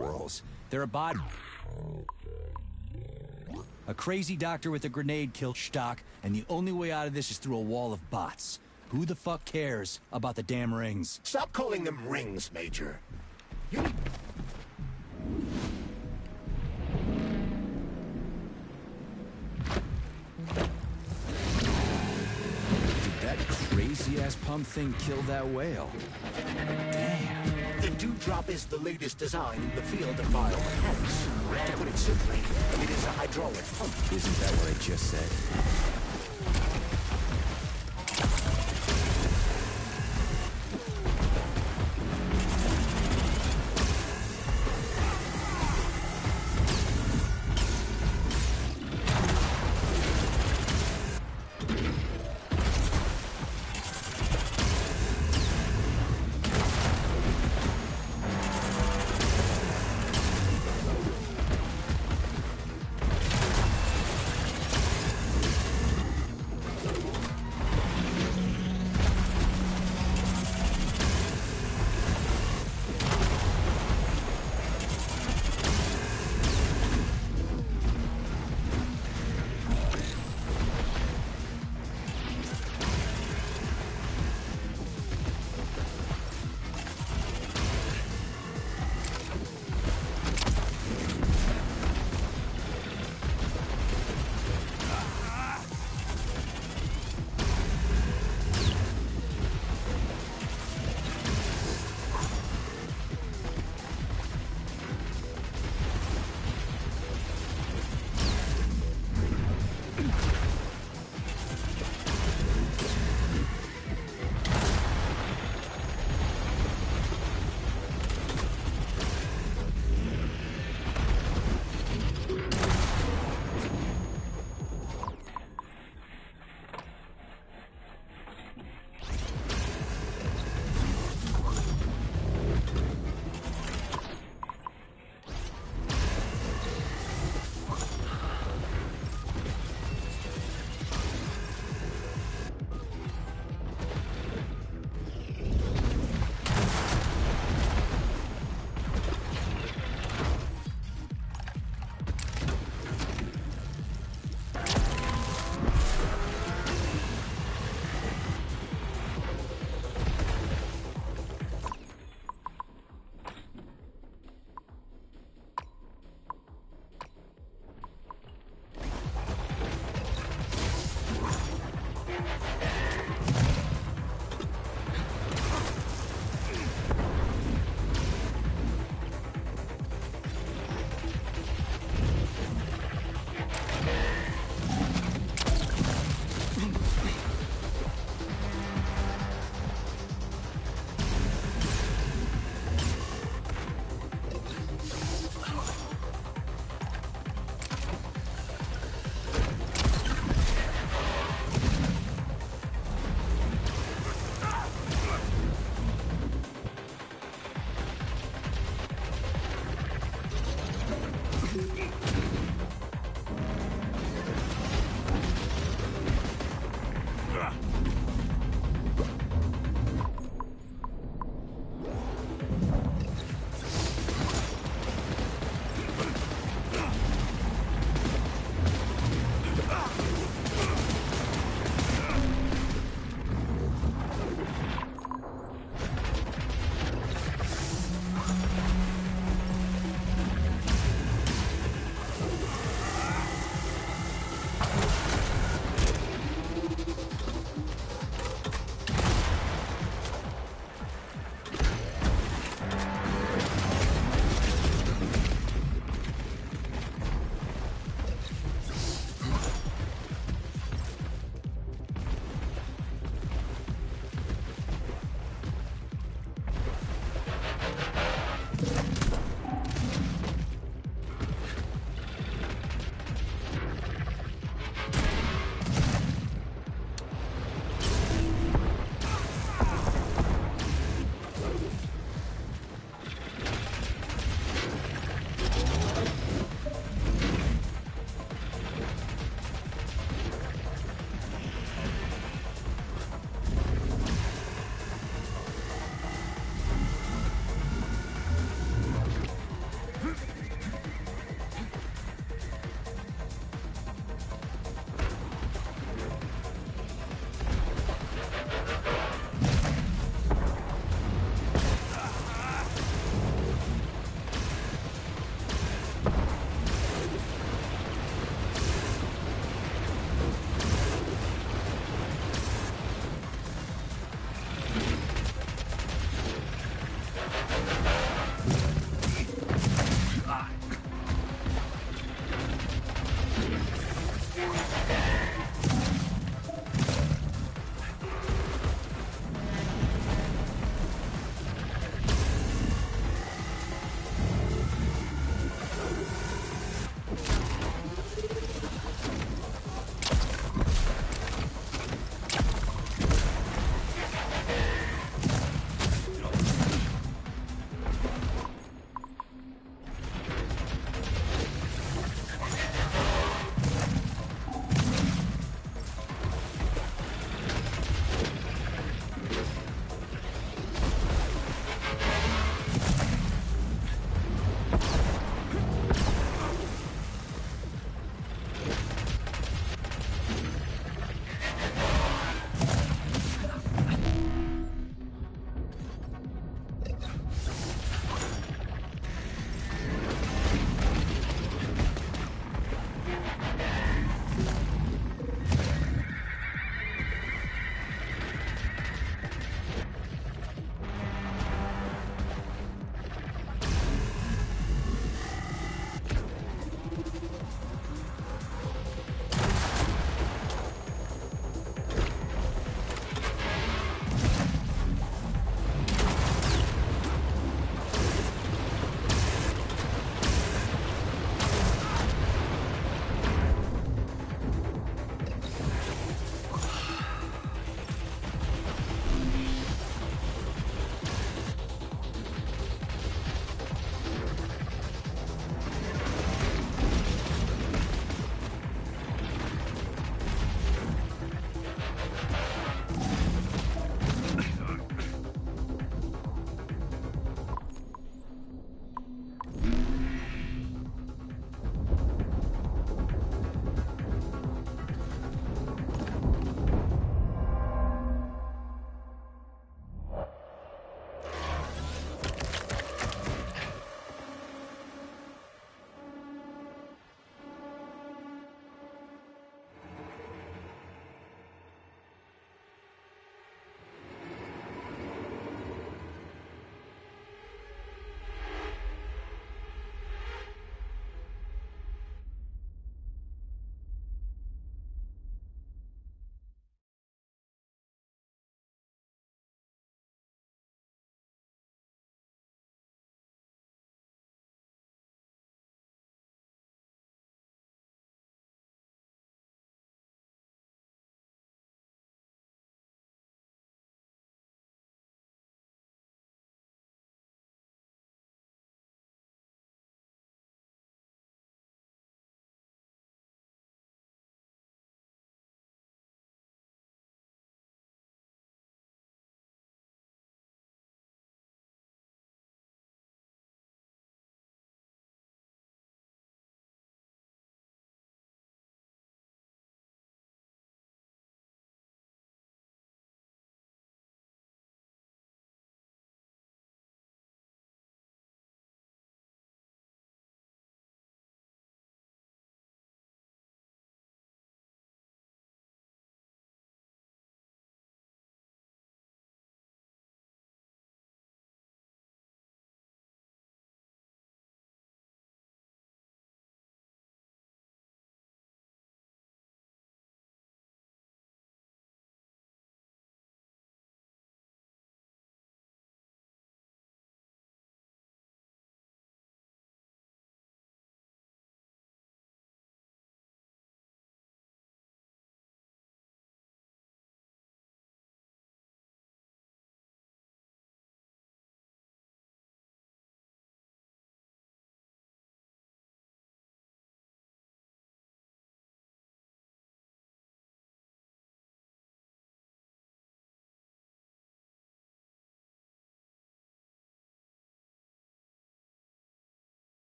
whirls. They're a body. A crazy doctor with a grenade killed Stock, and the only way out of this is through a wall of bots. Who the fuck cares about the damn rings? Stop calling them rings, Major. You need... Did that crazy-ass pump thing kill that whale? Damn. The Dewdrop is the latest design in the field of biomechanics. To put it simply, it is a hydraulic pump. Isn't that what I just said?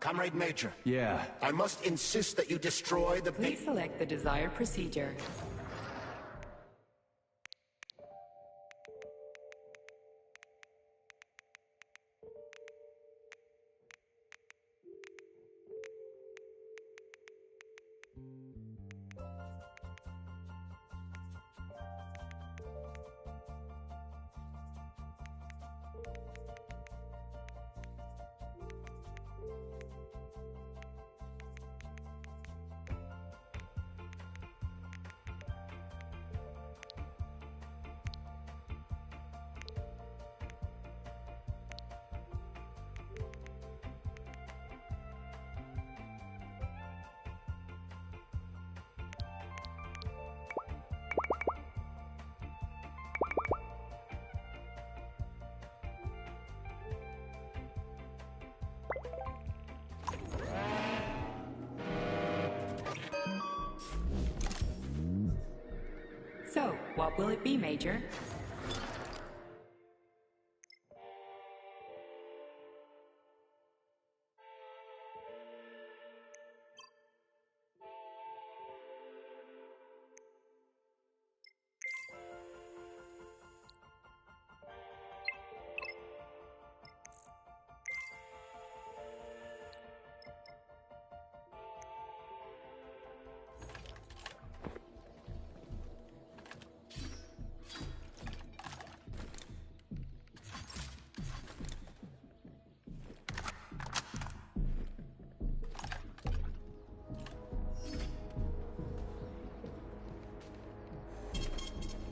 Comrade Major. Yeah. I must insist that you destroy the Please select the desired procedure. So, what will it be, Major?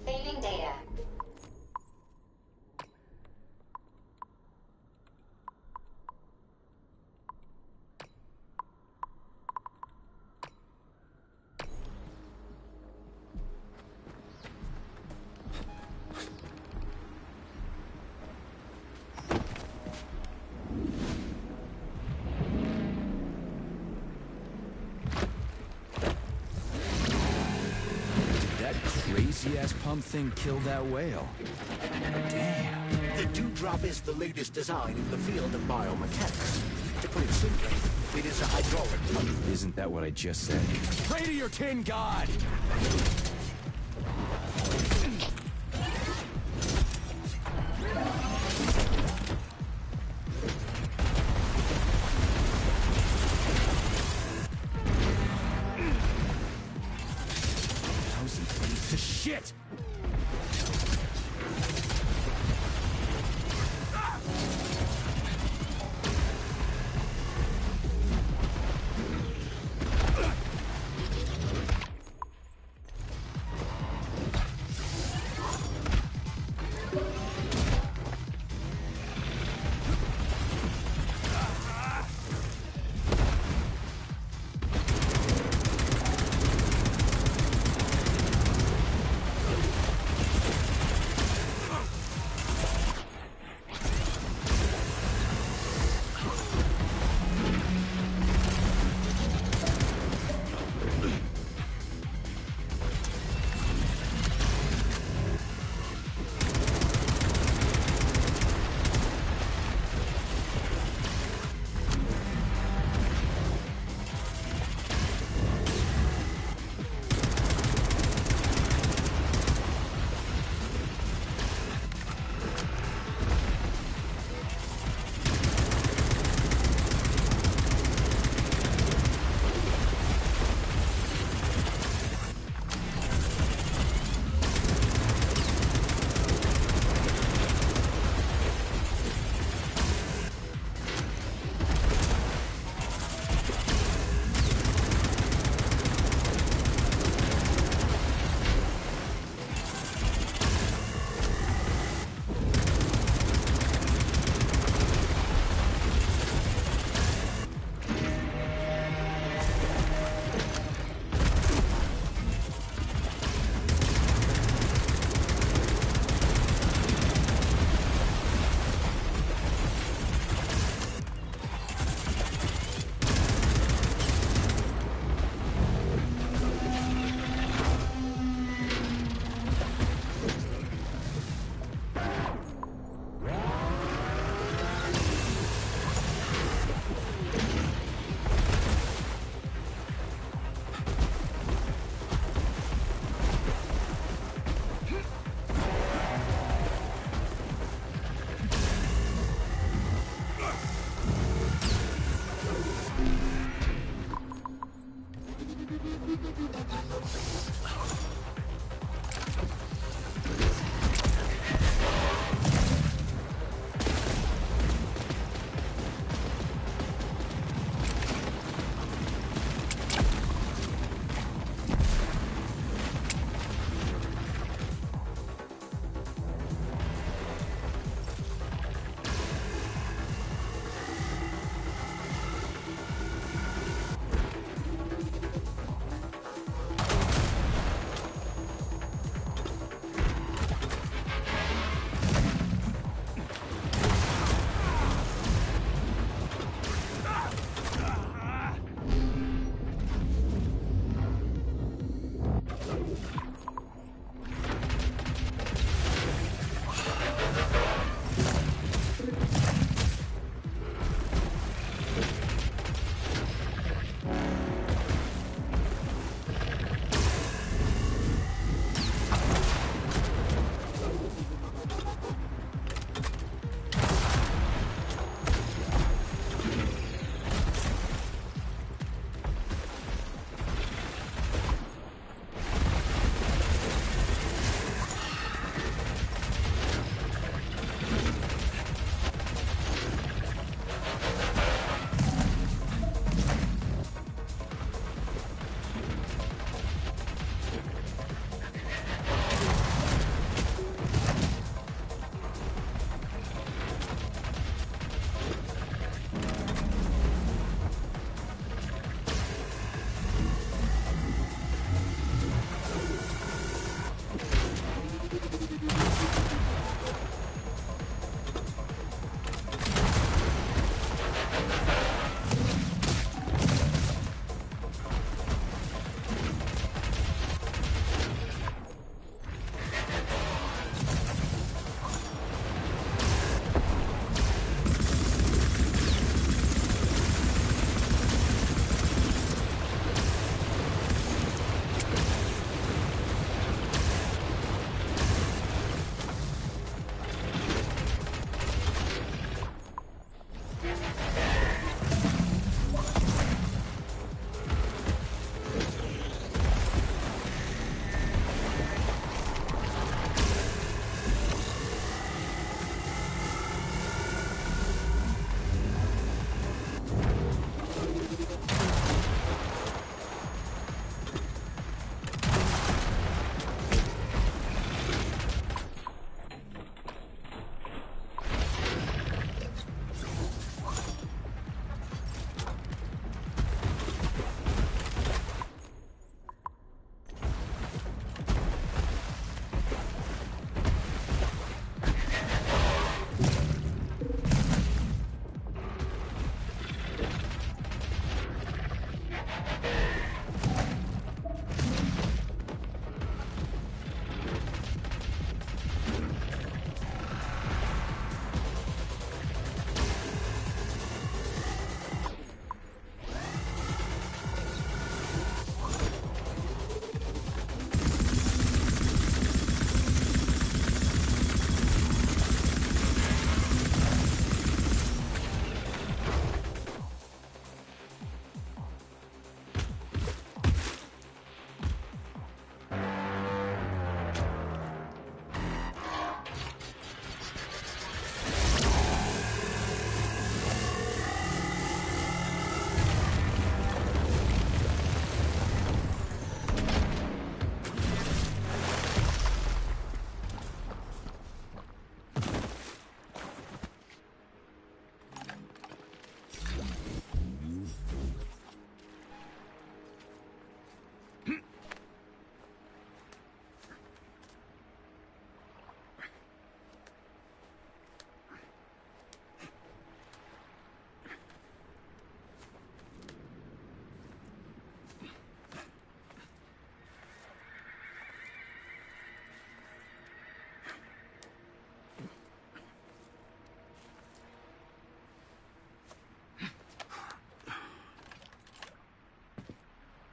Saving data. That crazy-ass pump thing killed that whale. Damn. The Dewdrop is the latest design in the field of biomechanics. To put it simply, it is a hydraulic pump. Isn't that what I just said? Pray to your tin god! Shit!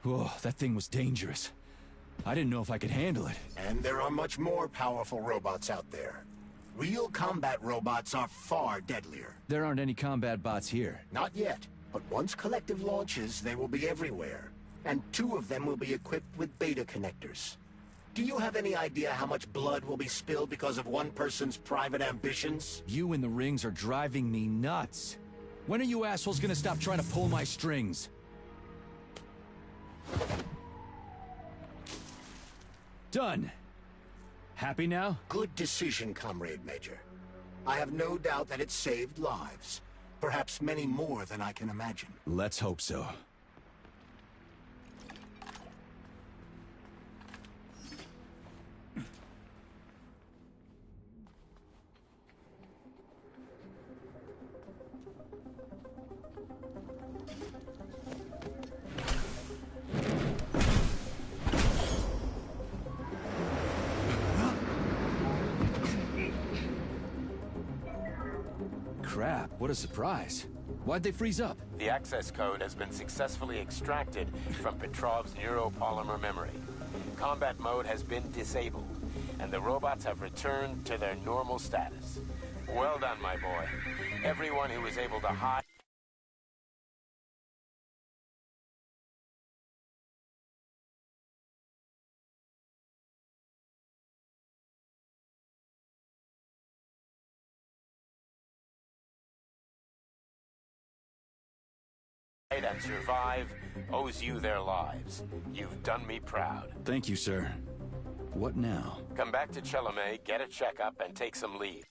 Whoa, that thing was dangerous. I didn't know if I could handle it. And there are much more powerful robots out there. Real combat robots are far deadlier. There aren't any combat bots here. Not yet, but once Collective launches, they will be everywhere. And 2 of them will be equipped with beta connectors. Do you have any idea how much blood will be spilled because of one person's private ambitions? You and the rings are driving me nuts. When are you assholes gonna stop trying to pull my strings? Done. Happy now? Good decision, Comrade Major. I have no doubt that it saved lives. Perhaps many more than I can imagine. Let's hope so. Crap, what a surprise. Why'd they freeze up? The access code has been successfully extracted from Petrov's neuropolymer memory. Combat mode has been disabled, and the robots have returned to their normal status. Well done, my boy. Everyone who was able to hide and survive owes you their lives. You've done me proud. Thank you, sir. What now? Come back to Chelomey, get a checkup, and take some leave.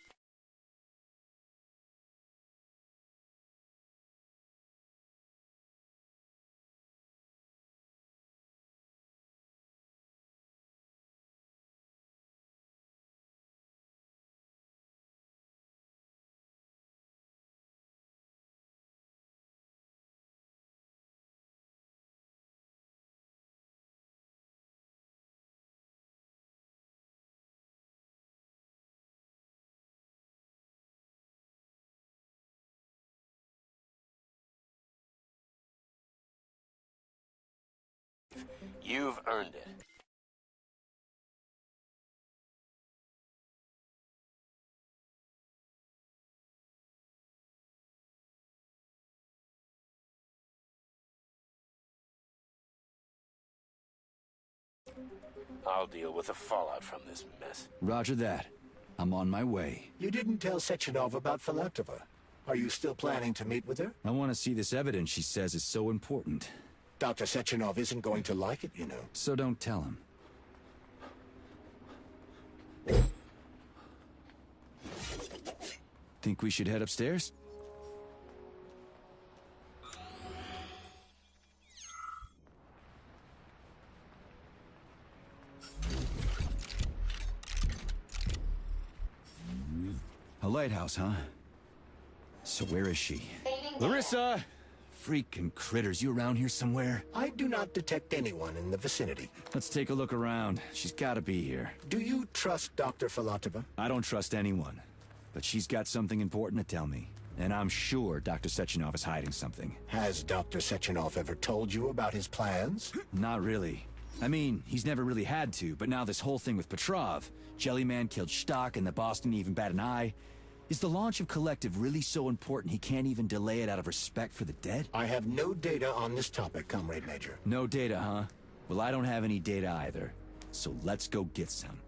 You've earned it. I'll deal with the fallout from this mess. Roger that. I'm on my way. You didn't tell Sechenov about Filatova. Are you still planning to meet with her? I want to see this evidence she says is so important. Dr. Sechenov isn't going to like it, you know. So don't tell him. Think we should head upstairs? A lighthouse, huh? So where is she? Larissa! Freaking critters, you around here somewhere? I do not detect anyone in the vicinity. Let's take a look around. She's gotta be here. Do you trust Dr. Filatova? I don't trust anyone. But she's got something important to tell me. And I'm sure Dr. Sechenov is hiding something. Has Dr. Sechenov ever told you about his plans? Not really. I mean, he's never really had to, but now this whole thing with Petrov, Jellyman killed Stock and the boss didn't even bat an eye. Is the launch of Collective really so important he can't even delay it out of respect for the dead? I have no data on this topic, Comrade Major. No data, huh? Well, I don't have any data either. So let's go get some.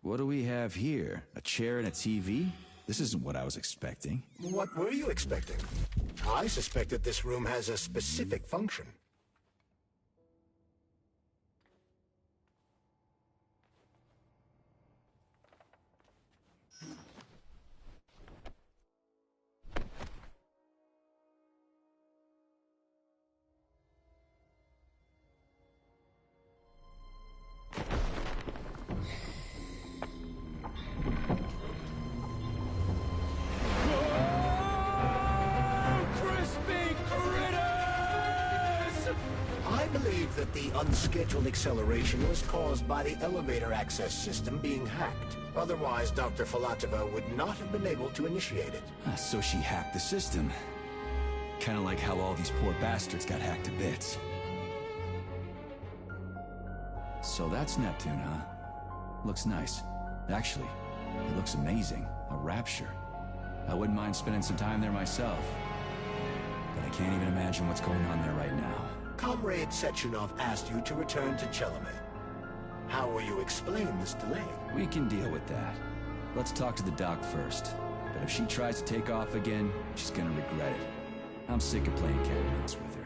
What do we have here? A chair and a TV? This isn't what I was expecting. What were you expecting? I suspect that this room has a specific function. I believe that the unscheduled acceleration was caused by the elevator access system being hacked. Otherwise, Dr. Filatova would not have been able to initiate it. So she hacked the system. Kinda like how all these poor bastards got hacked to bits. So that's Neptune, huh? Looks nice. Actually, it looks amazing. A rapture. I wouldn't mind spending some time there myself. But I can't even imagine what's going on there right now. Comrade Sechenov asked you to return to Chelomey. How will you explain this delay? We can deal with that. Let's talk to the doc first. But if she tries to take off again, she's gonna regret it. I'm sick of playing cat and mouse with her.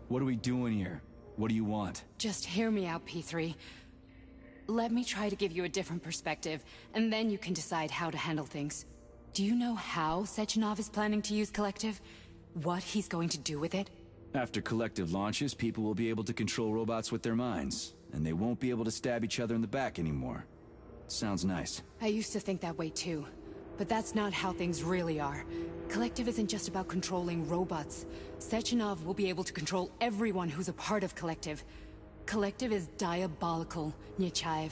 What are we doing here? What do you want? Just hear me out, P3. Let me try to give you a different perspective, and then you can decide how to handle things. Do you know how Sechenov is planning to use Collective? What he's going to do with it? After Collective launches, people will be able to control robots with their minds, and they won't be able to stab each other in the back anymore. Sounds nice. I used to think that way too, but that's not how things really are. Collective isn't just about controlling robots. Sechenov will be able to control everyone who's a part of Collective. Collective is diabolical, Nechayev.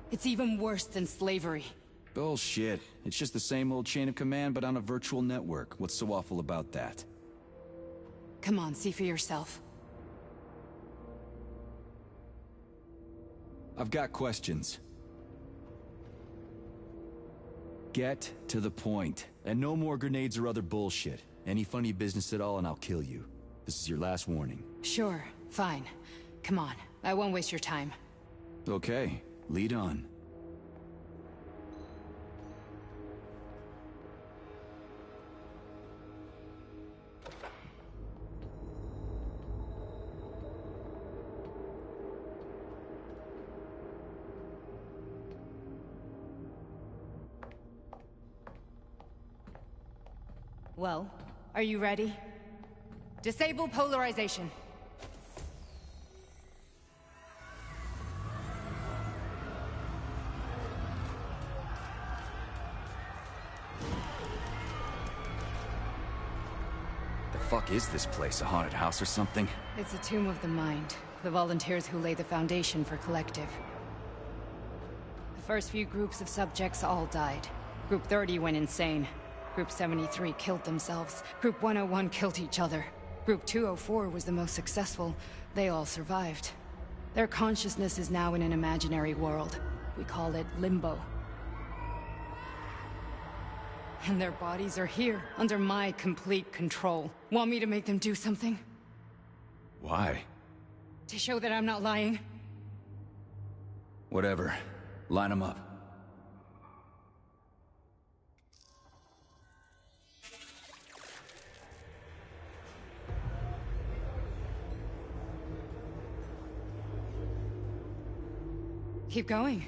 It's even worse than slavery. Bullshit. It's just the same old chain of command, but on a virtual network. What's so awful about that? Come on, see for yourself. I've got questions. Get to the point. And no more grenades or other bullshit. Any funny business at all and I'll kill you. This is your last warning. Sure, fine. Come on, I won't waste your time. Okay, lead on. Well, are you ready? Disable polarization. The fuck is this place? A haunted house or something? It's a tomb of the mind. The volunteers who lay the foundation for Collective. The first few groups of subjects all died. Group 30 went insane. Group 73 killed themselves. Group 101 killed each other. Group 204 was the most successful. They all survived. Their consciousness is now in an imaginary world. We call it Limbo. And their bodies are here, under my complete control. Want me to make them do something? Why? To show that I'm not lying? Whatever. Line them up. Keep going.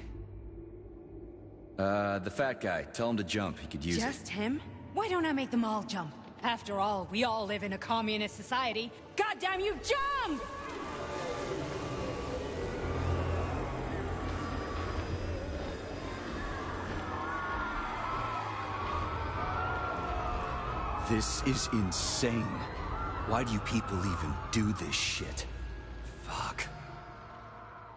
The fat guy. Tell him to jump. He could use it. Just him? Why don't I make them all jump? After all, we all live in a communist society. Goddamn you, jump! This is insane. Why do you people even do this shit? Fuck.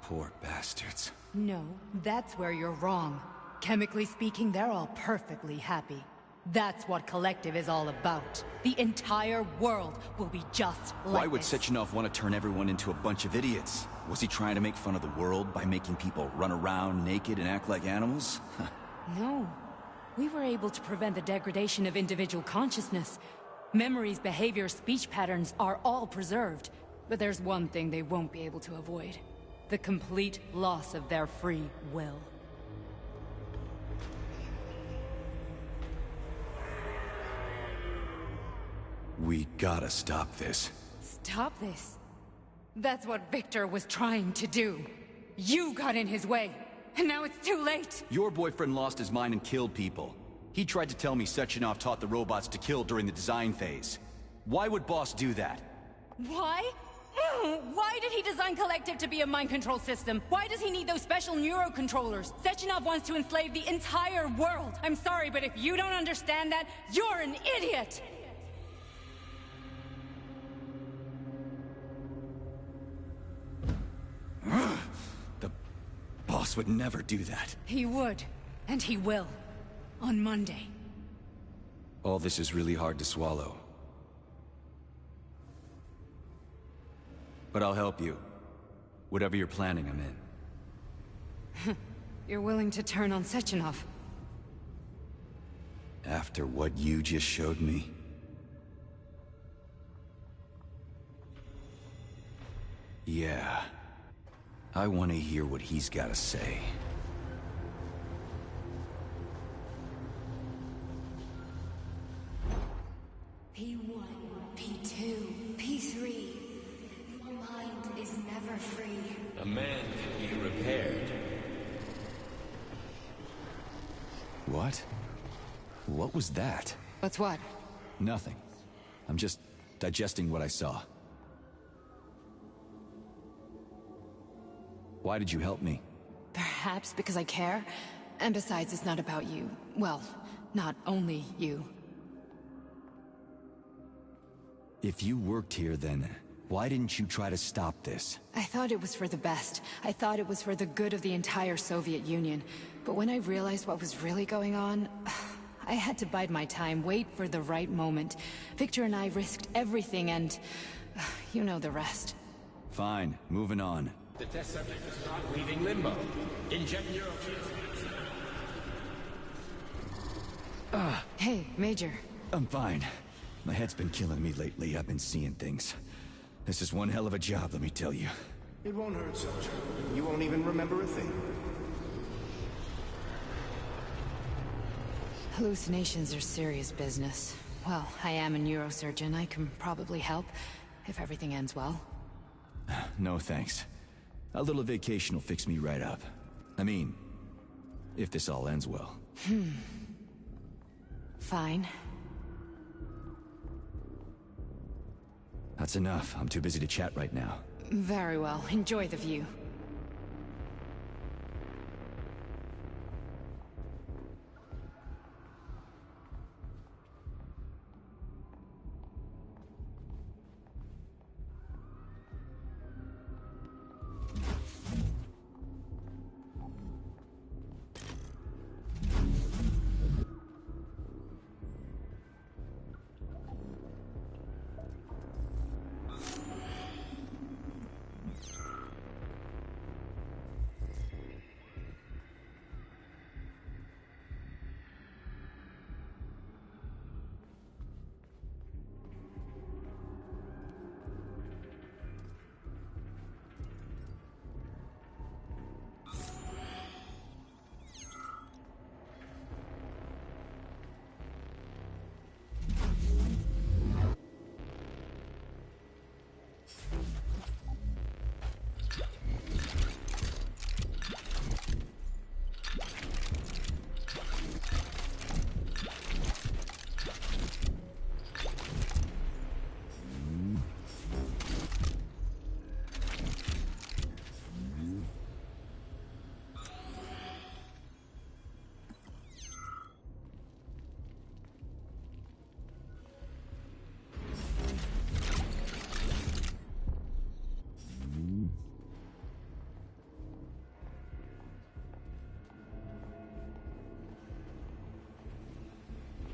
Poor bastards. No, that's where you're wrong. Chemically speaking, they're all perfectly happy. That's what Collective is all about. The entire world will be just like Why would this. Sechenov want to turn everyone into a bunch of idiots? Was he trying to make fun of the world by making people run around naked and act like animals? No. We were able to prevent the degradation of individual consciousness. Memories, behavior, speech patterns are all preserved. But there's one thing they won't be able to avoid. The complete loss of their free will. We gotta stop this. Stop this. That's what Victor was trying to do. You got in his way, and now it's too late. Your boyfriend lost his mind and killed people. He tried to tell me Sechenov taught the robots to kill during the design phase. Why would Boss do that? Why? Why did he design Collective to be a mind control system? Why does he need those special neurocontrollers? Sechenov wants to enslave the entire world. I'm sorry, but if you don't understand that, you're an idiot! The Boss would never do that. He would, and he will. On Monday. All this is really hard to swallow. But I'll help you. Whatever you're planning, I'm in. You're willing to turn on Sechenov? After what you just showed me? Yeah. I want to hear what he's got to say. P1, P2, P3. Your mind is never free. A man can be repaired. What? What was that? What's what? Nothing. I'm just digesting what I saw. Why did you help me? Perhaps because I care? And besides, it's not about you. Well, not only you. If you worked here, then why didn't you try to stop this? I thought it was for the best. I thought it was for the good of the entire Soviet Union. But when I realized what was really going on, I had to bide my time, wait for the right moment. Victor and I risked everything and... you know the rest. Fine, moving on. The test subject is not leaving Limbo. Inject Hey, Major. I'm fine. My head's been killing me lately. I've been seeing things. This is one hell of a job, let me tell you. It won't hurt, soldier. You won't even remember a thing. Hallucinations are serious business. Well, I am a neurosurgeon. I can probably help, if everything ends well. No thanks. A little vacation will fix me right up. I mean, if this all ends well. Fine. That's enough. I'm too busy to chat right now. Very well. Enjoy the view.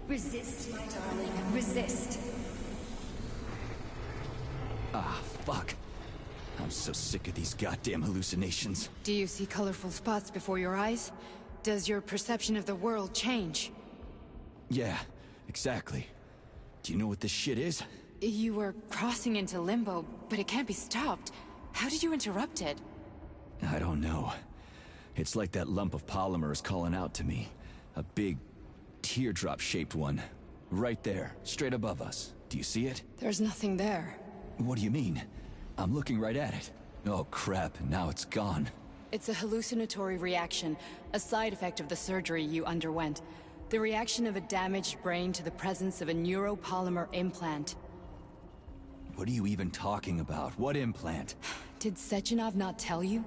Resist, my darling. Resist. Ah, fuck. I'm so sick of these goddamn hallucinations. Do you see colorful spots before your eyes? Does your perception of the world change? Yeah, exactly. Do you know what this shit is? You were crossing into limbo, but it can't be stopped. How did you interrupt it? I don't know. It's like that lump of polymer is calling out to me. A big, teardrop-shaped one. Right there, straight above us. Do you see it? There's nothing there. What do you mean? I'm looking right at it. Oh crap, now it's gone. It's a hallucinatory reaction, a side effect of the surgery you underwent. The reaction of a damaged brain to the presence of a neuropolymer implant. What are you even talking about? What implant? Did Sechenov not tell you?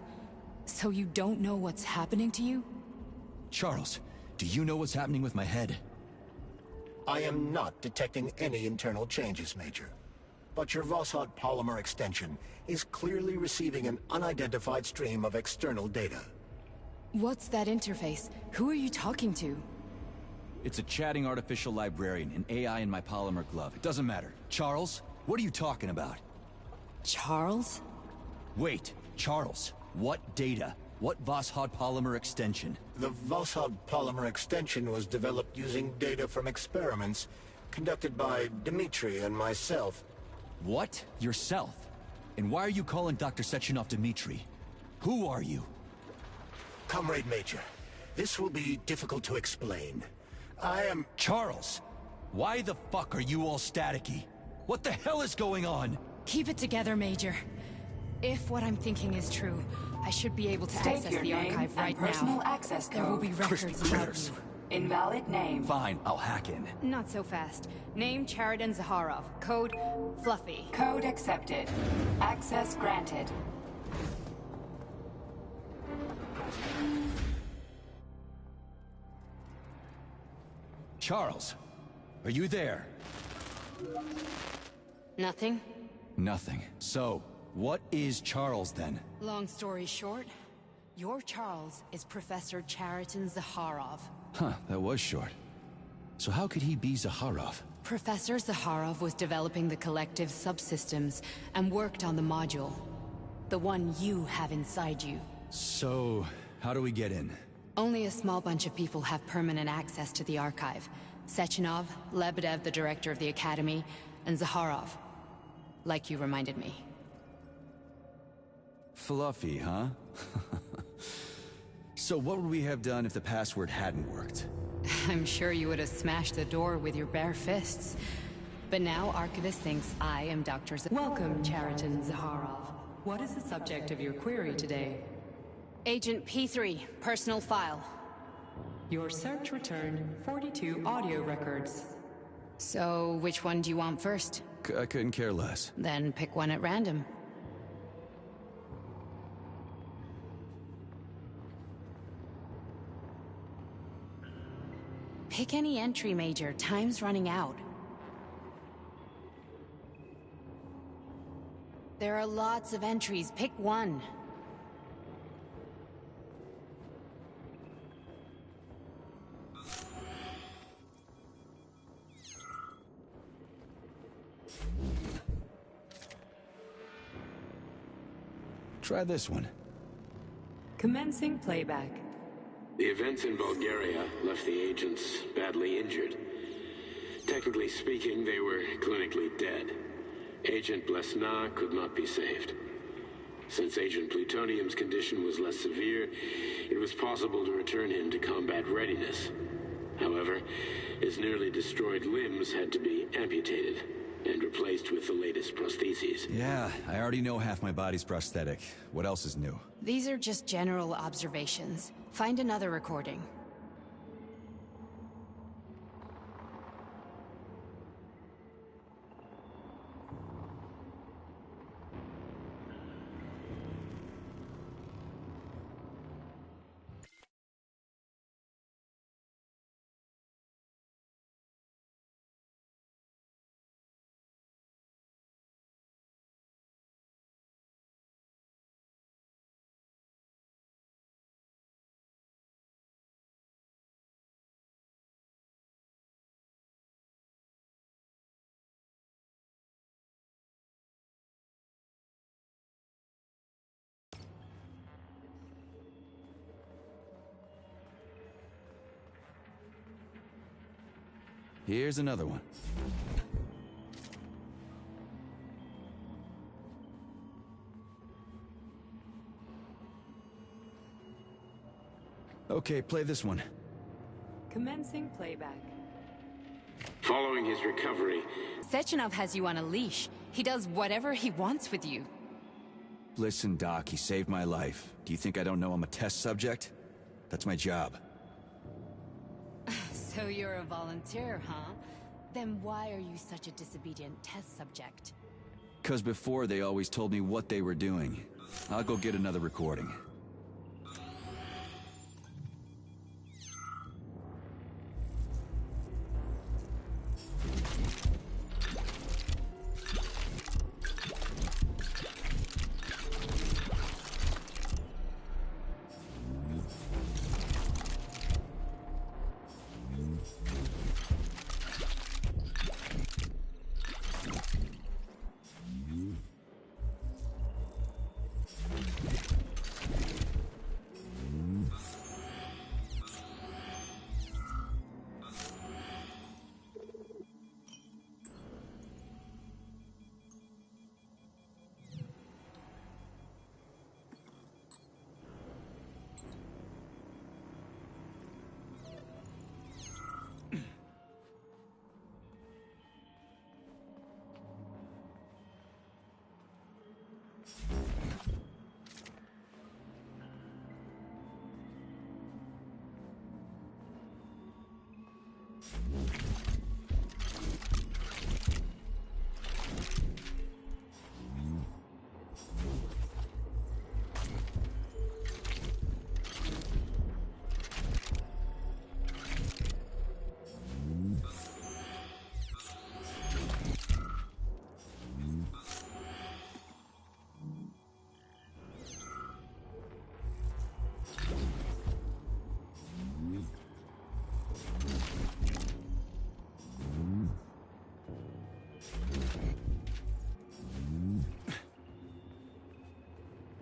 So you don't know what's happening to you? Charles, do you know what's happening with my head? I am not detecting any internal changes, Major. But your Voskhod polymer extension is clearly receiving an unidentified stream of external data. What's that interface? Who are you talking to? It's a chatting artificial librarian, an AI in my polymer glove. It doesn't matter. Charles, what are you talking about? Charles? Wait, Charles, what data? What Voskhod polymer extension? The Voskhod polymer extension was developed using data from experiments conducted by Dmitri and myself. What? Yourself? And why are you calling Dr. Sechenov Dmitri? Who are you? Comrade Major, this will be difficult to explain. I am... Charles! Why the fuck are you all staticky? What the hell is going on? Keep it together, Major. If what I'm thinking is true, I should be able to access the archive right now. Personal access code. There will be records about you. Invalid name. Fine, I'll hack in. Not so fast. Name Chariton Zaharov. Code Fluffy. Code accepted. Access granted. Charles, are you there? Nothing? Nothing. So, what is Charles then? Long story short, your Charles is Professor Chariton Zaharov. Huh, that was short. So how could he be Zaharov? Professor Zaharov was developing the collective subsystems and worked on the module. The one you have inside you. So, how do we get in? Only a small bunch of people have permanent access to the archive. Sechenov, Lebedev, the director of the Academy, and Zaharov. Like you reminded me. Fluffy, huh? So what would we have done if the password hadn't worked? I'm sure you would have smashed the door with your bare fists. But now Archivist thinks I am Dr. Welcome, Chariton Zaharov. What is the subject of your query today? Agent P3, personal file. Your search returned 42 audio records. So, which one do you want first? I couldn't care less. Then pick one at random. Pick any entry, Major. Time's running out. There are lots of entries. Pick one. Try this one. Commencing playback. The events in Bulgaria left the agents badly injured. Technically speaking, they were clinically dead. Agent Blesna could not be saved. Since Agent Plutonium's condition was less severe, it was possible to return him to combat readiness. However, his nearly destroyed limbs had to be amputated and replaced with the latest prostheses. Yeah, I already know half my body's prosthetic. What else is new? These are just general observations. Find another recording. Here's another one. Okay, play this one. Commencing playback. Following his recovery, Sechenov has you on a leash. He does whatever he wants with you. Listen, Doc, he saved my life. Do you think I don't know I'm a test subject? That's my job. So you're a volunteer, huh? Then why are you such a disobedient test subject? 'Cause before they always told me what they were doing. I'll go get another recording.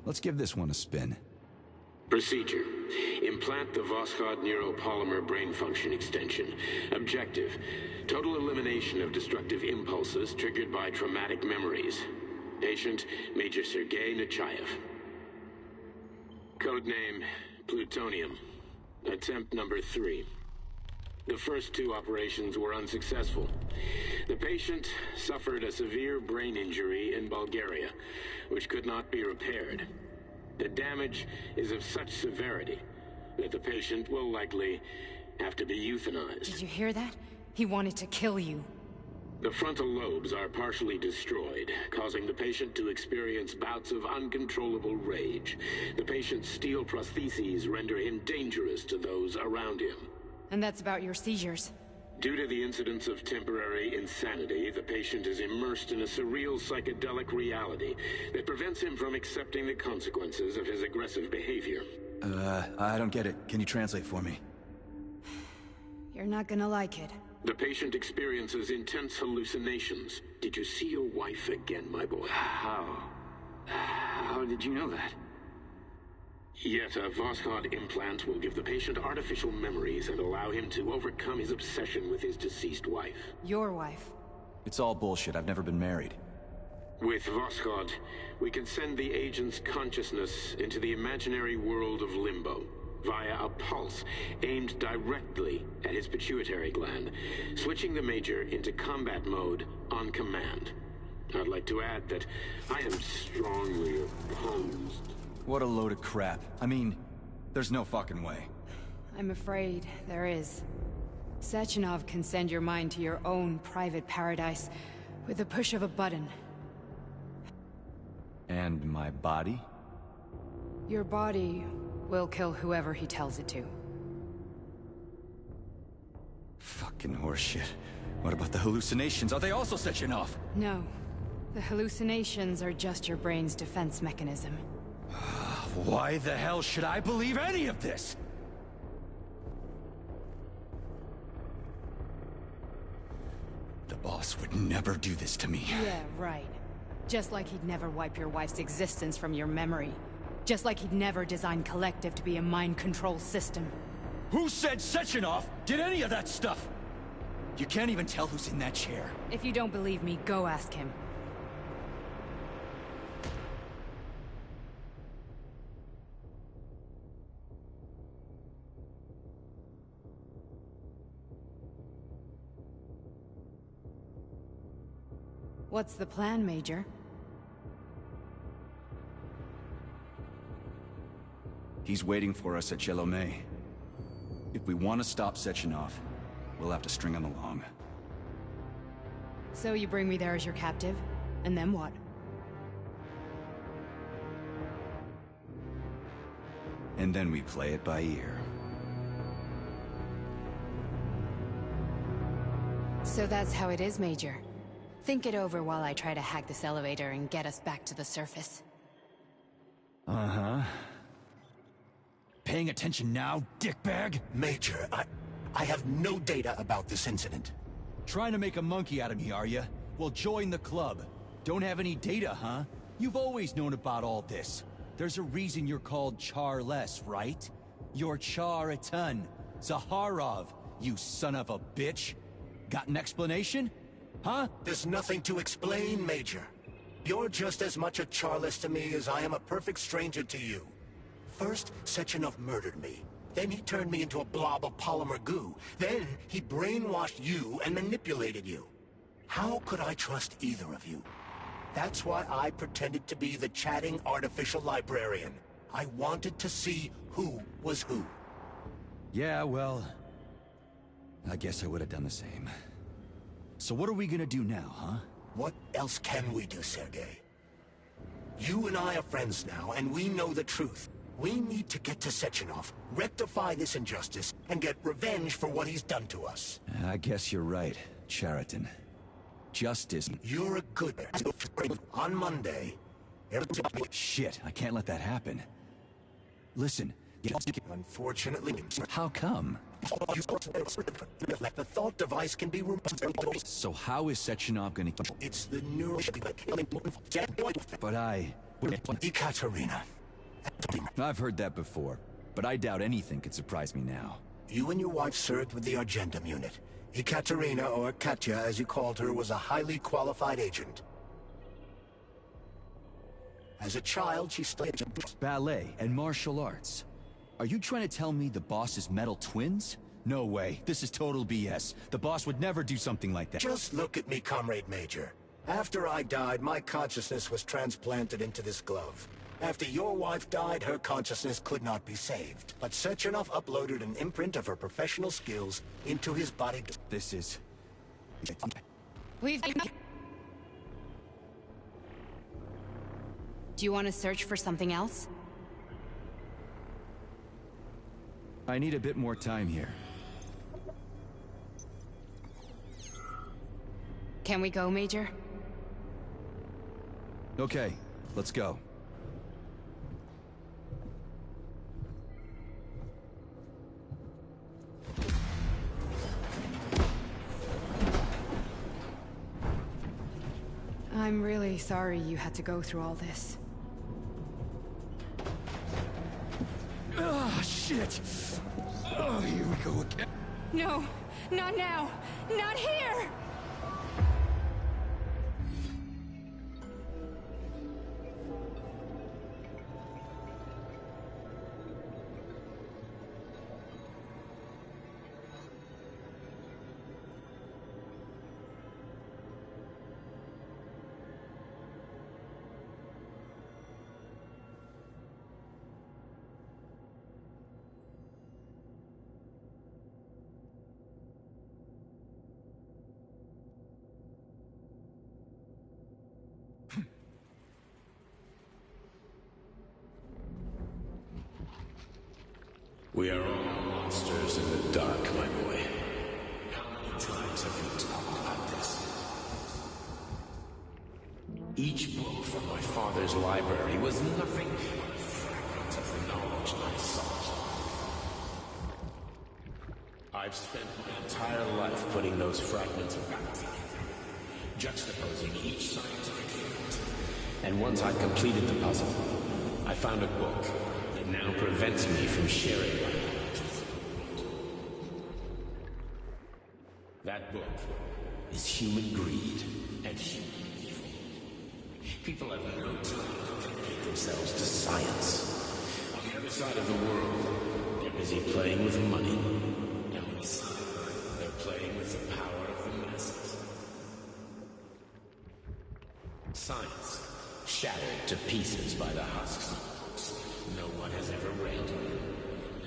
Let's give this one a spin. procedure. Implant the Voskhod neuropolymer brain function extension. Objective. Total elimination of destructive impulses triggered by traumatic memories. Patient, Major Sergei Nechayev. Codename, Plutonium. Attempt number 3. The first 2 operations were unsuccessful. The patient suffered a severe brain injury in Bulgaria, which could not be repaired. The damage is of such severity that the patient will likely have to be euthanized. Did you hear that? He wanted to kill you. The frontal lobes are partially destroyed, causing the patient to experience bouts of uncontrollable rage. The patient's steel prostheses render him dangerous to those around him. And that's about your seizures. Due to the incidence of temporary insanity, the patient is immersed in a surreal psychedelic reality that prevents him from accepting the consequences of his aggressive behavior. I don't get it. Can you translate for me? You're not gonna like it. The patient experiences intense hallucinations. Did you see your wife again, my boy? How did you know that? Yet a Voskhod implant will give the patient artificial memories and allow him to overcome his obsession with his deceased wife. Your wife. It's all bullshit. I've never been married. With Voskhod, we can send the agent's consciousness into the imaginary world of limbo via a pulse aimed directly at his pituitary gland, switching the Major into combat mode on command. I'd like to add that I am strongly opposed. What a load of crap. I mean, there's no fucking way. I'm afraid there is. Sechenov can send your mind to your own private paradise with the push of a button. And my body? Your body will kill whoever he tells it to. Fucking horseshit. What about the hallucinations? Are they also Sechenov? No. The hallucinations are just your brain's defense mechanism. Why the hell should I believe any of this? The boss would never do this to me. Yeah, right. Just like he'd never wipe your wife's existence from your memory. Just like he'd never design Collective to be a mind control system. Who said Sechenov did any of that stuff? You can't even tell who's in that chair. If you don't believe me, go ask him. What's the plan, Major? He's waiting for us at Jelome. If we want to stop Sechenov, we'll have to string him along. So you bring me there as your captive? And then what? And then we play it by ear. So that's how it is, Major. Think it over while I try to hack this elevator and get us back to the surface. Uh-huh. Paying attention now, dickbag? Major, I have no data about this incident. Trying to make a monkey out of me, are you? Well, join the club. Don't have any data, huh? You've always known about all this. There's a reason you're called Charless, right? You're Char-a-ton. Zaharov, you son of a bitch. Got an explanation? Huh? There's nothing to explain, Major. You're just as much a Charless to me as I am a perfect stranger to you. First, Sechenov murdered me. Then he turned me into a blob of polymer goo. Then he brainwashed you and manipulated you. How could I trust either of you? That's why I pretended to be the chatting artificial librarian. I wanted to see who was who. Yeah, well, I guess I would have done the same. So what are we gonna do now, huh? What else can we do, Sergei? You and I are friends now, and we know the truth. We need to get to Sechenov, rectify this injustice, and get revenge for what he's done to us. I guess you're right, Chariton. Justice. You're a good man. On Monday... Shit, I can't let that happen. Listen, Unfortunately... how come? The thought device can be removed. So how is Sechenov gonna... It's the neural... But Ekaterina. I've heard that before, but I doubt anything could surprise me now. You and your wife served with the Argentum unit. Ekaterina, or Katya as you called her, was a highly qualified agent. As a child, she studied Ballet and martial arts. Are you trying to tell me the boss is metal twins? No way. This is total BS. The boss would never do something like that. Just look at me, Comrade Major. After I died, my consciousness was transplanted into this glove. After your wife died, her consciousness could not be saved. But Sechenov uploaded an imprint of her professional skills into his body. This is... We've... Do you want to search for something else? I need a bit more time here. Can we go, Major? Okay, let's go. I'm really sorry you had to go through all this. Oh, shit! Oh, here we go again. No, not now! Not here! We are all monsters in the dark, my boy. How many times have we talked about this? Each book from my father's library was nothing but a fragment of the knowledge I sought. I've spent my entire life putting those fragments back together, juxtaposing each scientific fact. And once I completed the puzzle, I found a book that now prevents me from sharing my knowledge. That book is human greed and human evil. People have no time to dedicate themselves to science. On the other side of the world, they're busy playing with money. And on this side, they're playing with the power of the masses. Science, shattered to pieces by the husks of books no one has ever read.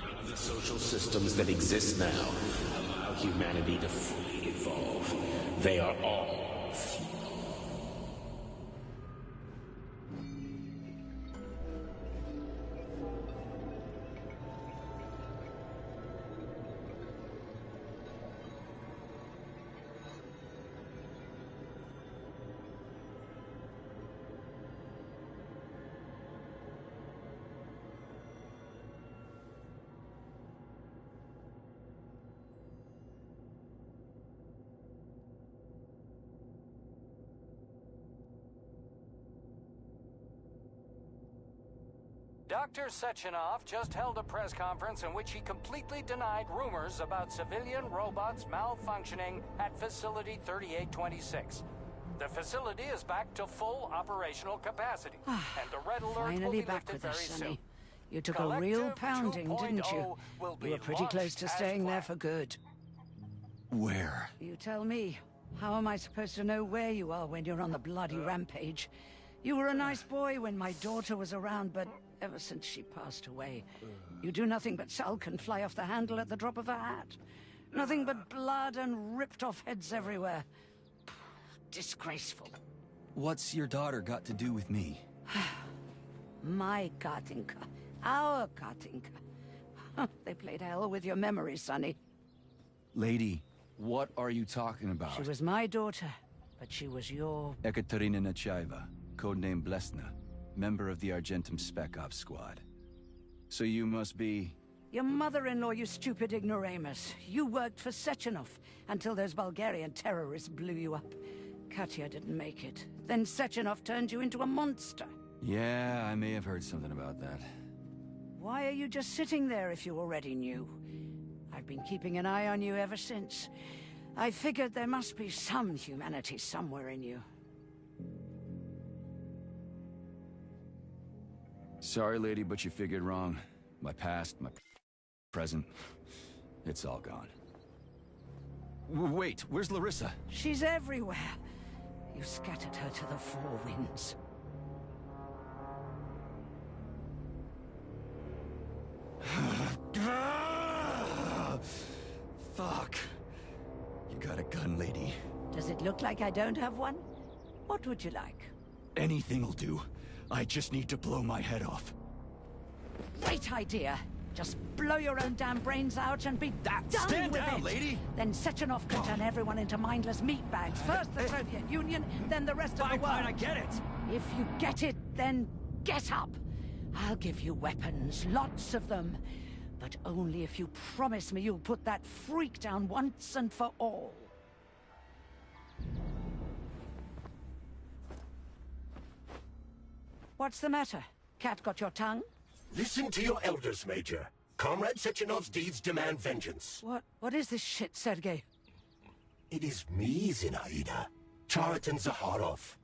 None of the social systems that exist now allow humanity to fully evolve. They are all flawed. Dr. Sechenov just held a press conference in which he completely denied rumors about civilian robots malfunctioning at Facility 3826. The facility is back to full operational capacity, and the red alert will Finally be back lifted with very us, soon. Sonny. You took a real pounding, didn't you? You were pretty close to staying there for good. Where? You tell me. How am I supposed to know where you are when you're on the bloody rampage? You were a nice boy when my daughter was around, but ever since she passed away, you do nothing but sulk and fly off the handle at the drop of a hat. Nothing but blood and ripped off heads everywhere. Disgraceful. What's your daughter got to do with me? My Katinka. Our Katinka. They played hell with your memory, Sonny. Lady, what are you talking about? She was my daughter, but she was your... Ekaterina Nechaeva, codename Blesna, member of the Argentum Spec Ops squad. So you must be... Your mother-in-law, you stupid ignoramus. You worked for Sechenov until those Bulgarian terrorists blew you up. Katya didn't make it. Then Sechenov turned you into a monster. Yeah, I may have heard something about that. Why are you just sitting there if you already knew? I've been keeping an eye on you ever since. I figured there must be some humanity somewhere in you. Sorry, lady, but you figured wrong. My past, my present, it's all gone. Wait, where's Larissa? She's everywhere. You scattered her to the four winds. Fuck. You got a gun, lady. Does it look like like I don't have one? What would you like? Anything'll do. I just need to blow my head off. Great idea. Just blow your own damn brains out and be done Stand with down, it. lady! Then Sechenov can turn everyone into mindless meatbags. First the Soviet Union, then the rest of the world. Fine, I get it. If you get it, then get up. I'll give you weapons, lots of them. But only if you promise me you'll put that freak down once and for all. What's the matter? Cat got your tongue? Listen to your elders, Major. Comrade Sechenov's deeds demand vengeance. What is this shit, Sergei? It is me, Zinaida. Chariton Zakharov.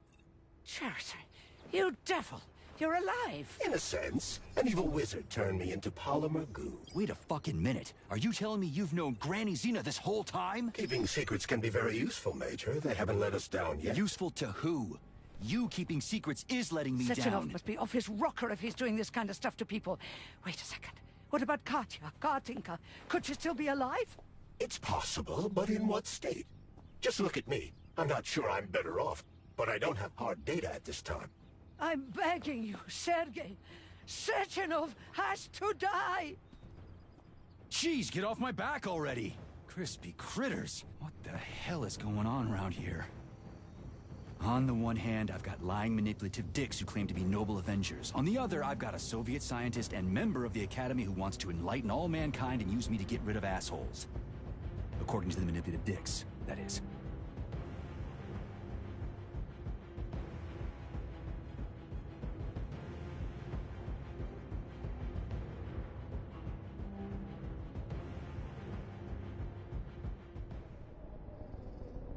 Chariton, you devil! You're alive! In a sense, an evil wizard turned me into polymer goo. Wait a fucking minute. Are you telling me you've known Granny Zena this whole time? Keeping secrets can be very useful, Major. They haven't let us down yet. Useful to who? You keeping secrets is letting me Sechenov down. must be off his rocker if he's doing this kind of stuff to people. Wait a second. What about Katya, Kartinka? Could she still be alive? It's possible, but in what state? Just look at me. I'm not sure I'm better off, but I don't have hard data at this time. I'm begging you, Sergei. Sechenov has to die! Jeez, get off my back already! Crispy critters. What the hell is going on around here? On the one hand, I've got lying, manipulative dicks who claim to be noble Avengers. On the other, I've got a Soviet scientist and member of the Academy who wants to enlighten all mankind and use me to get rid of assholes. According to the manipulative dicks, that is.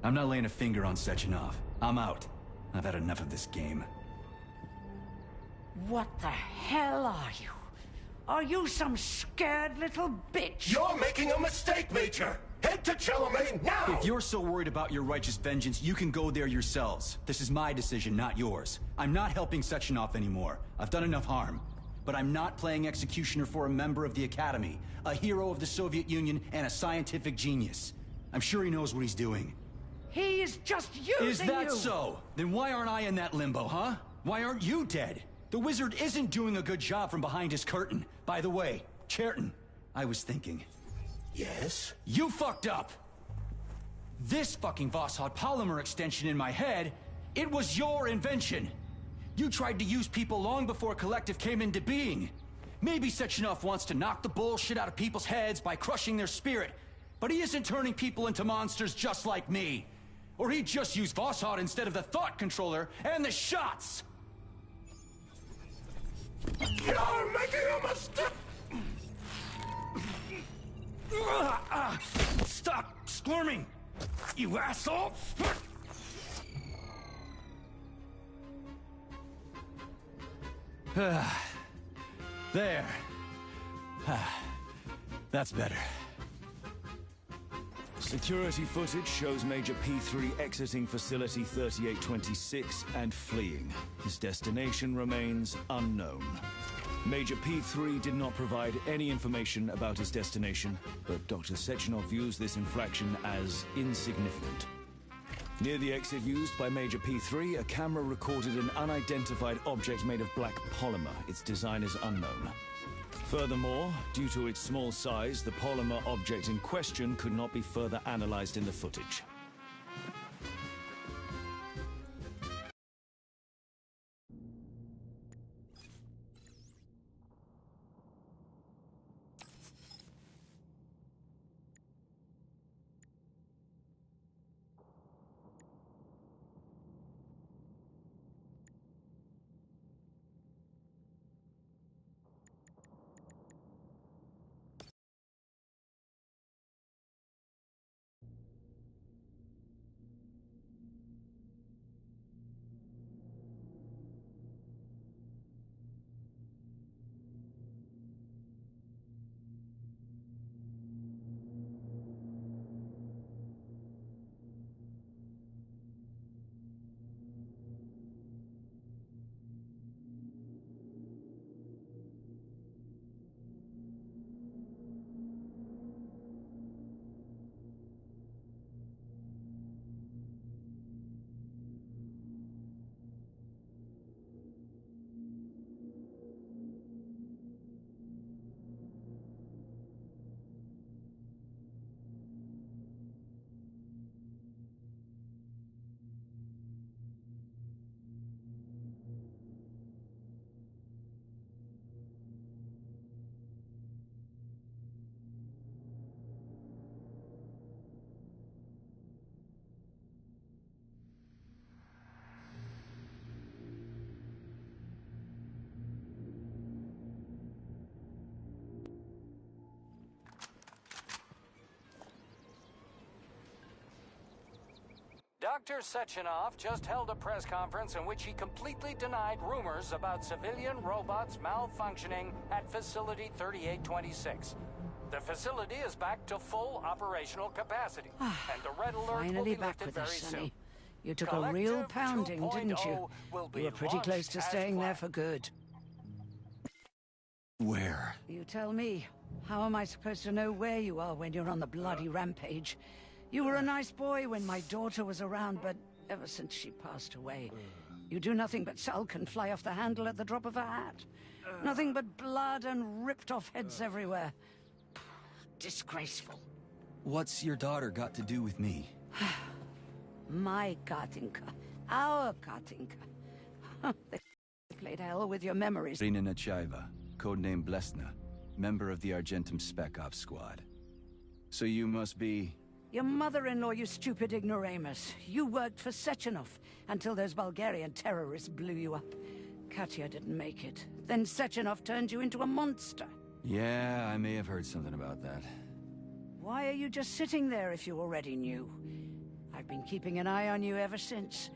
I'm not laying a finger on Sechenov. I'm out. I've had enough of this game. What the hell are you? Are you some scared little bitch? You're making a mistake, Major! Head to Chelomane now! If you're so worried about your righteous vengeance, you can go there yourselves. This is my decision, not yours. I'm not helping Sechenov anymore. I've done enough harm. But I'm not playing executioner for a member of the Academy, a hero of the Soviet Union, and a scientific genius. I'm sure he knows what he's doing. He is just using you! Is that so? Then why aren't I in that limbo, huh? Why aren't you dead? The wizard isn't doing a good job from behind his curtain. By the way, Cheriton, I was thinking. Yes? You fucked up! This fucking Voskhod polymer extension in my head, it was your invention! You tried to use people long before Collective came into being. Maybe Sechenov wants to knock the bullshit out of people's heads by crushing their spirit, but he isn't turning people into monsters just like me. Or he'd just use Voskhod instead of the thought controller and the shots! You're making a mistake! Stop squirming, you asshole! There. That's better. Security footage shows Major P3 exiting Facility 3826 and fleeing. His destination remains unknown. Major P3 did not provide any information about his destination, but Dr. Sechenov views this infraction as insignificant. Near the exit used by Major P3, a camera recorded an unidentified object made of black polymer. Its design is unknown. Furthermore, due to its small size, the polymer object in question could not be further analyzed in the footage. Dr. Sechenov just held a press conference in which he completely denied rumors about civilian robots malfunctioning at Facility 3826. The facility is back to full operational capacity, and the red alert will Finally be back lifted with very us, soon. Sonny. You took a real pounding, didn't you? You were pretty close to staying there for good. Where? You tell me. How am I supposed to know where you are when you're on the bloody rampage? You were a nice boy when my daughter was around, but ever since she passed away, you do nothing but sulk and fly off the handle at the drop of a hat. Nothing but blood and ripped off heads everywhere. Disgraceful. What's your daughter got to do with me? My Katinka. Our Katinka. They played hell with your memories. Rina Nechaeva, codename Blesna, member of the Argentum Spec Ops squad. So you must be... Your mother-in-law, you stupid ignoramus. You worked for Sechenov until those Bulgarian terrorists blew you up. Katya didn't make it. Then Sechenov turned you into a monster. Yeah, I may have heard something about that. Why are you just sitting there if you already knew? I've been keeping an eye on you ever since.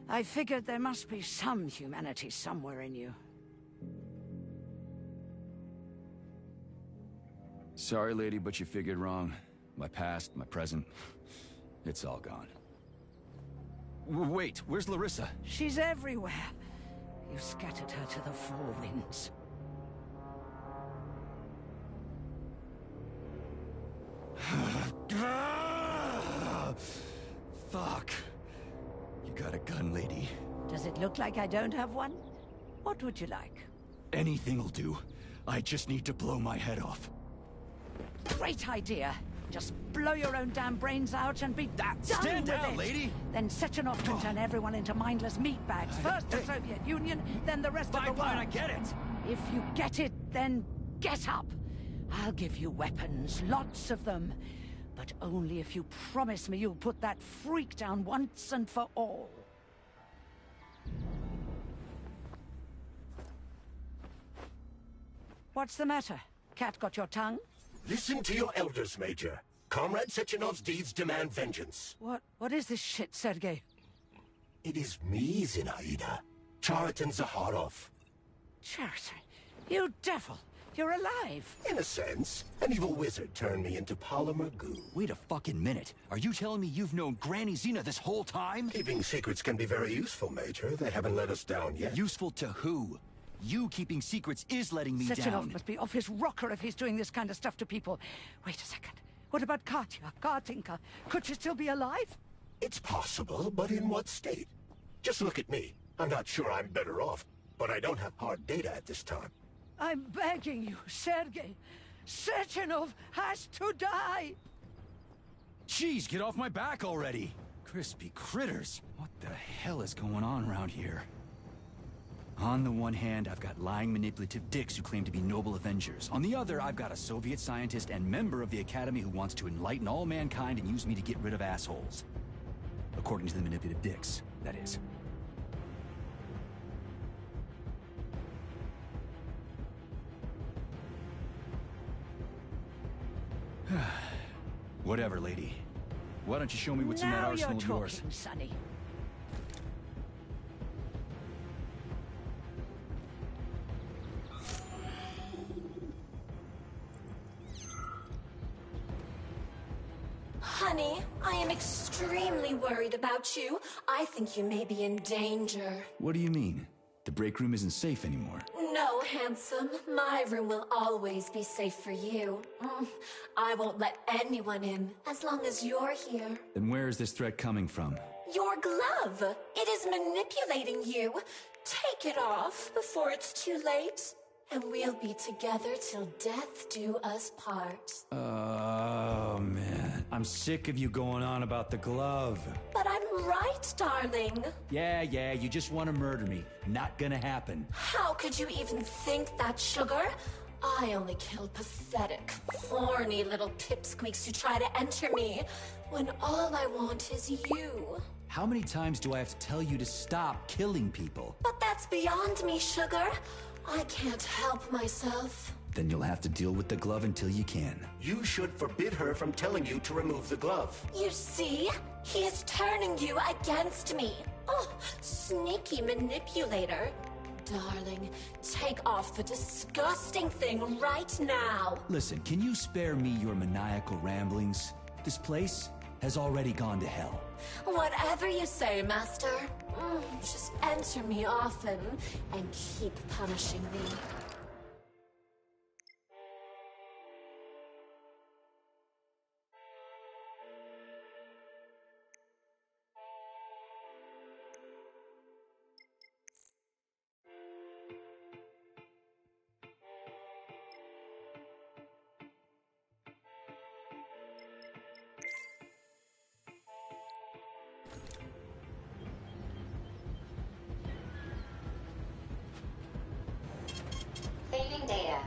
I figured there must be some humanity somewhere in you. Sorry, lady, but you figured wrong. My past, my present, it's all gone. Wait, where's Larissa? She's everywhere. You scattered her to the four winds. Fuck. You got a gun, lady. Does it look like I don't have one? What would you like? Anything'll do. I just need to blow my head off. Great idea. Just blow your own damn brains out and be done Stand with down, it. lady! Then Sechenov can turn everyone into mindless meatbags. First the Soviet Union, then the rest of the world. Fine, I get it. If you get it, then get up. I'll give you weapons, lots of them. But only if you promise me you'll put that freak down once and for all. What's the matter? Cat got your tongue? Listen to your elders, Major. Comrade Sechenov's deeds demand vengeance. What is this shit, Sergei? It is me, Zinaida. Chariton Zaharov. Chariton, you devil! You're alive! In a sense, an evil wizard turned me into polymer goo. Wait a fucking minute. Are you telling me you've known Granny Zena this whole time? Keeping secrets can be very useful, Major. They haven't let us down yet. Useful to who? You keeping secrets is letting me Sechenov down. must be off his rocker if he's doing this kind of stuff to people. Wait a second. What about Katya, Katinka? Could she still be alive? It's possible, but in what state? Just look at me. I'm not sure I'm better off, but I don't have hard data at this time. I'm begging you, Sergei. Sechenov has to die! Jeez, get off my back already! Crispy critters. What the hell is going on around here? On the one hand, I've got lying, manipulative dicks who claim to be noble avengers. On the other, I've got a Soviet scientist and member of the Academy who wants to enlighten all mankind and use me to get rid of assholes. According to the manipulative dicks, that is. Whatever, lady. Why don't you show me what's in that arsenal of yours? Now you're talking, Sonny. Honey, I am extremely worried about you. I think you may be in danger. What do you mean? The break room isn't safe anymore. No, handsome. My room will always be safe for you. I won't let anyone in as long as you're here. Then where is this threat coming from? Your glove. It is manipulating you. Take it off before it's too late. And we'll be together till death do us part. Oh, man. I'm sick of you going on about the glove. But I'm right, darling. Yeah, you just want to murder me. Not gonna happen. How could you even think that, sugar? I only kill pathetic, horny little pipsqueaks who try to enter me, when all I want is you. How many times do I have to tell you to stop killing people? But that's beyond me, sugar. I can't help myself. Then you'll have to deal with the glove until you can. You should forbid her from telling you to remove the glove. You see? He is turning you against me. Oh, sneaky manipulator. Darling, take off the disgusting thing right now. Listen, can you spare me your maniacal ramblings? This place has already gone to hell. Whatever you say, Master. Just enter me often and keep punishing me. Saving data.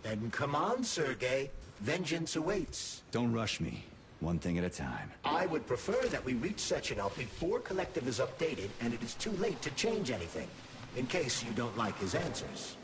Then come on, Sergei. Vengeance awaits. Don't rush me. One thing at a time. I would prefer that we reach Sechenov before Collective is updated and it is too late to change anything. In case you don't like his answers.